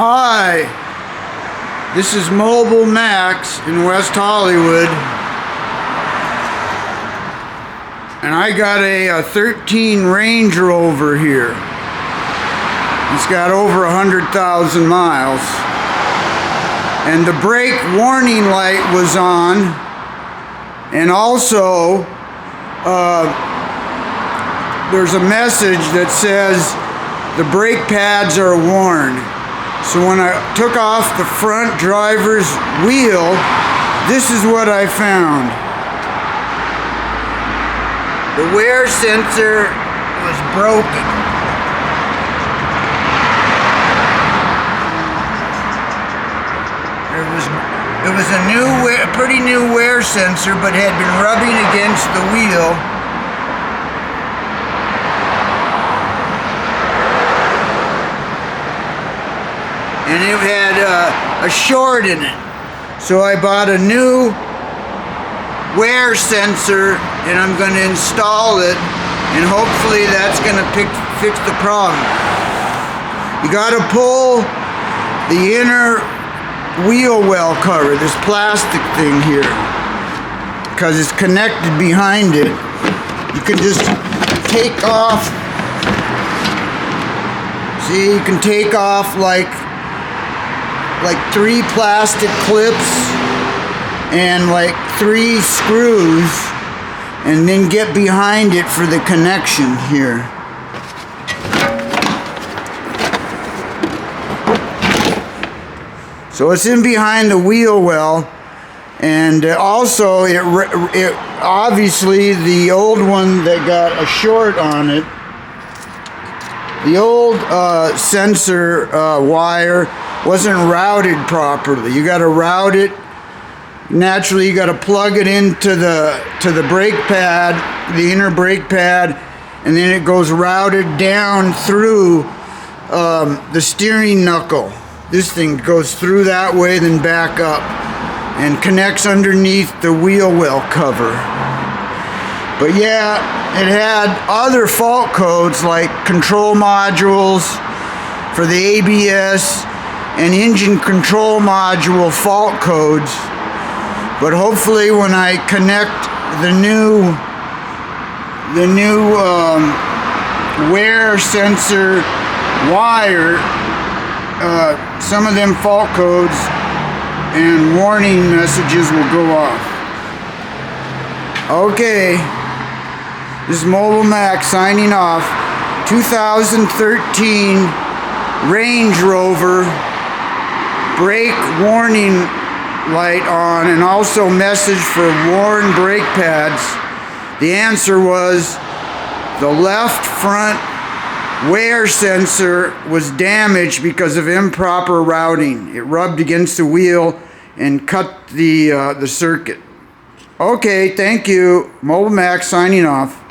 Hi, this is Mobile Max in West Hollywood, and I got a 13 Range Rover here. It's got over 100,000 miles, and the brake warning light was on, and also there's a message that says the brake pads are worn. So when I took off the front driver's wheel, this is what I found. The wear sensor was broken. It was a pretty new wear sensor, but had been rubbing against the wheel. And it had a short in it. So I bought a new wear sensor, and I'm going to install it, and hopefully that's going to fix the problem. You got to pull the inner wheel well cover, this plastic thing here, because it's connected behind it. You can just take off, see, you can take off like 3 plastic clips and like 3 screws, and then get behind it for the connection here. So it's in behind the wheel well, and also it obviously the old one that got a short on it, the old sensor wire wasn't routed properly. You got to route it. Naturally, you got to plug it into the brake pad, the inner brake pad, and then it goes routed down through the steering knuckle. This thing goes through that way, then back up, and connects underneath the wheel well cover. But yeah, it had other fault codes like control modules for the ABS and engine control module fault codes. But hopefully when I connect the new wear sensor wire, some of them fault codes and warning messages will go off. Okay, this is Mobile Max signing off. 2013 Range Rover, brake warning light on, and also message for worn brake pads. The answer was the left front wear sensor was damaged because of improper routing. It rubbed against the wheel and cut the circuit. Okay, thank you. Mobile Max signing off.